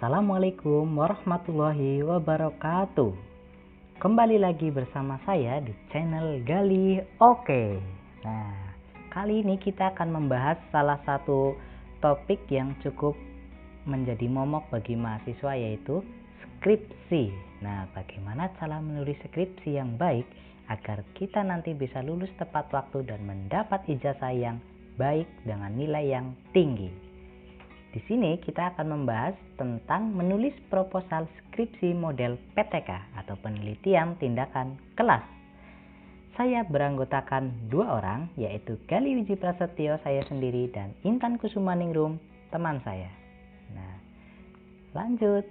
Assalamualaikum warahmatullahi wabarakatuh. Kembali lagi bersama saya di channel Gali Oke. Nah, kali ini kita akan membahas salah satu topik yang cukup menjadi momok bagi mahasiswa, yaitu skripsi. Nah, bagaimana cara menulis skripsi yang baik agar kita nanti bisa lulus tepat waktu dan mendapat ijazah yang baik dengan nilai yang tinggi. Di sini kita akan membahas tentang menulis proposal skripsi model PTK atau penelitian tindakan kelas. Saya beranggotakan 2 orang, yaitu Gali Wiji Prasetyo saya sendiri dan Intan Kusumaningrum teman saya. Nah, lanjut.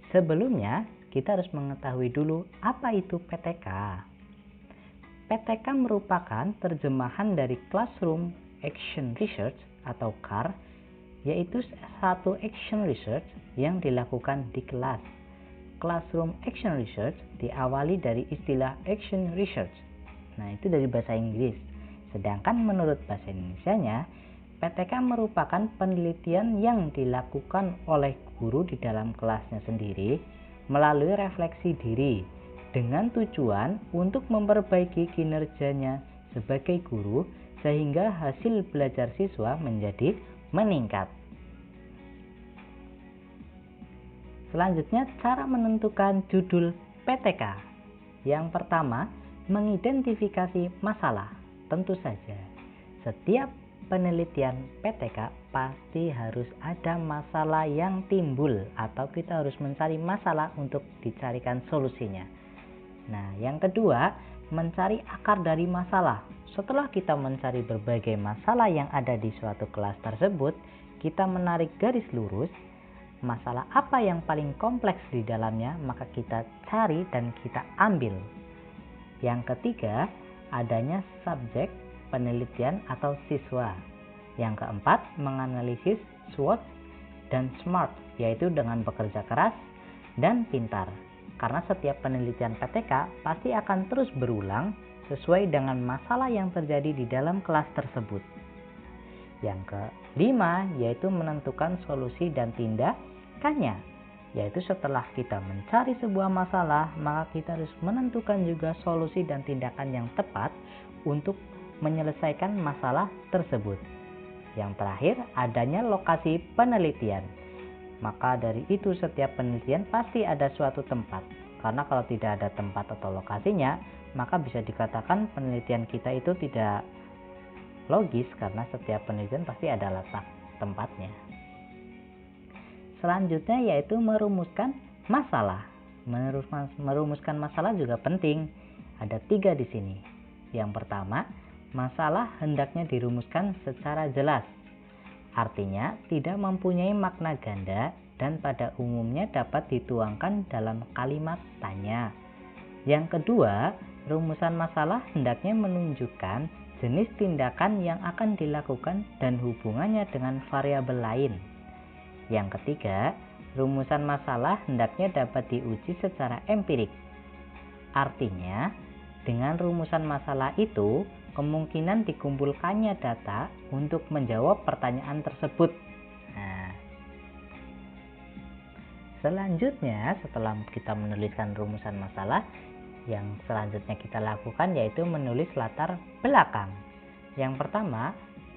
Sebelumnya kita harus mengetahui dulu apa itu PTK. PTK merupakan terjemahan dari Classroom Action Research atau CAR, yaitu satu action research yang dilakukan di kelas. Classroom Action Research diawali dari istilah action research. Nah, itu dari bahasa Inggris. Sedangkan menurut bahasa Indonesianya, PTK merupakan penelitian yang dilakukan oleh guru di dalam kelasnya sendiri melalui refleksi diri dengan tujuan untuk memperbaiki kinerjanya sebagai guru sehingga hasil belajar siswa menjadi meningkat. Selanjutnya, cara menentukan judul PTK. Yang pertama, mengidentifikasi masalah. Tentu saja, setiap penelitian PTK pasti harus ada masalah yang timbul atau kita harus mencari masalah untuk dicarikan solusinya. Nah, yang kedua, mencari akar dari masalah. Setelah kita mencari berbagai masalah yang ada di suatu kelas tersebut, kita menarik garis lurus masalah apa yang paling kompleks di dalamnya, maka kita cari dan kita ambil. Yang ketiga, adanya subjek penelitian atau siswa. Yang keempat, menganalisis SWOT dan SMART, yaitu dengan bekerja keras dan pintar. Karena setiap penelitian PTK pasti akan terus berulang sesuai dengan masalah yang terjadi di dalam kelas tersebut. Yang kelima, yaitu menentukan solusi dan tindakannya. Yaitu setelah kita mencari sebuah masalah, maka kita harus menentukan juga solusi dan tindakan yang tepat untuk menyelesaikan masalah tersebut. Yang terakhir, adanya lokasi penelitian. Maka dari itu setiap penelitian pasti ada suatu tempat. Karena kalau tidak ada tempat atau lokasinya, maka bisa dikatakan penelitian kita itu tidak logis karena setiap penelitian pasti ada letak tempatnya. Selanjutnya yaitu merumuskan masalah. Merumuskan masalah juga penting. Ada 3 di sini. Yang pertama, masalah hendaknya dirumuskan secara jelas. Artinya tidak mempunyai makna ganda dan pada umumnya dapat dituangkan dalam kalimat tanya. Yang kedua, rumusan masalah hendaknya menunjukkan jenis tindakan yang akan dilakukan dan hubungannya dengan variabel lain. Yang ketiga, rumusan masalah hendaknya dapat diuji secara empirik. Artinya, dengan rumusan masalah itu, kemungkinan dikumpulkannya data untuk menjawab pertanyaan tersebut. Nah, selanjutnya setelah kita menuliskan rumusan masalah, yang selanjutnya kita lakukan yaitu menulis latar belakang. Yang pertama,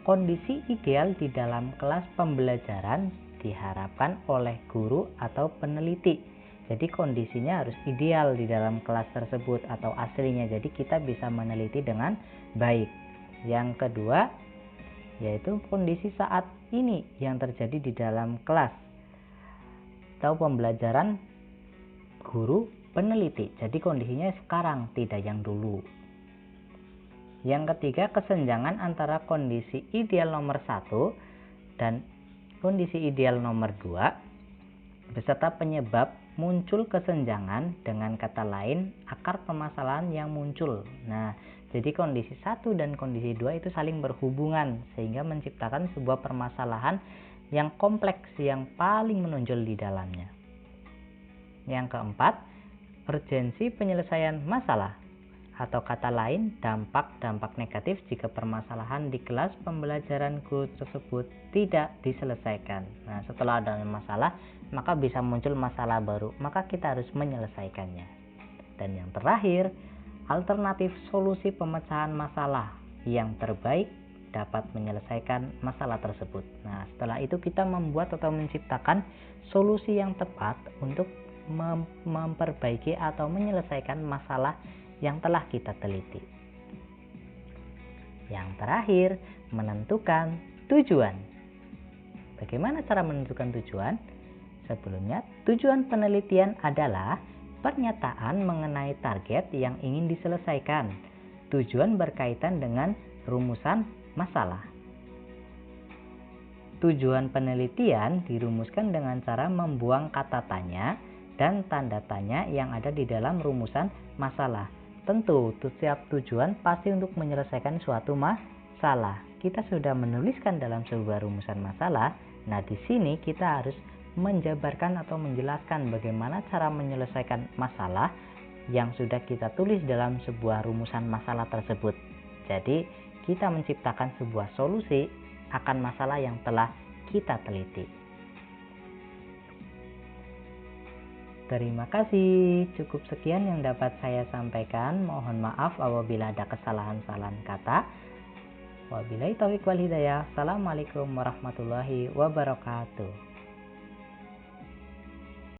kondisi ideal di dalam kelas pembelajaran diharapkan oleh guru atau peneliti. Jadi kondisinya harus ideal di dalam kelas tersebut atau aslinya. Jadi kita bisa meneliti dengan baik. Yang kedua, yaitu kondisi saat ini yang terjadi di dalam kelas atau pembelajaran guru peneliti. Jadi kondisinya sekarang, tidak yang dulu. Yang ketiga, kesenjangan antara kondisi ideal nomor 1 dan kondisi ideal nomor 2 beserta penyebab muncul kesenjangan, dengan kata lain akar permasalahan yang muncul. Nah, jadi kondisi 1 dan kondisi 2 itu saling berhubungan sehingga menciptakan sebuah permasalahan yang kompleks yang paling menonjol di dalamnya. Yang keempat, urgensi penyelesaian masalah. atau kata lain dampak-dampak negatif jika permasalahan di kelas pembelajaran guru tersebut tidak diselesaikan. Nah, setelah ada masalah, maka bisa muncul masalah baru, maka kita harus menyelesaikannya. Dan yang terakhir, alternatif solusi pemecahan masalah yang terbaik dapat menyelesaikan masalah tersebut. Nah, setelah itu kita membuat atau menciptakan solusi yang tepat untuk memperbaiki atau menyelesaikan masalah yang telah kita teliti. Yang terakhir, menentukan tujuan. Bagaimana cara menentukan tujuan? Sebelumnya, tujuan penelitian adalah pernyataan mengenai target yang ingin diselesaikan. Tujuan berkaitan dengan rumusan masalah. Tujuan penelitian dirumuskan dengan cara membuang kata tanya dan tanda tanya yang ada di dalam rumusan masalah. Tentu, setiap tujuan pasti untuk menyelesaikan suatu masalah. Kita sudah menuliskan dalam sebuah rumusan masalah. Nah, di sini kita harus menjabarkan atau menjelaskan bagaimana cara menyelesaikan masalah yang sudah kita tulis dalam sebuah rumusan masalah tersebut. Jadi, kita menciptakan sebuah solusi akan masalah yang telah kita teliti. Terima kasih, cukup sekian yang dapat saya sampaikan. Mohon maaf apabila ada kesalahan-kesalahan kata. Wabillahi taufiq wal hidayah. Assalamualaikum warahmatullahi wabarakatuh.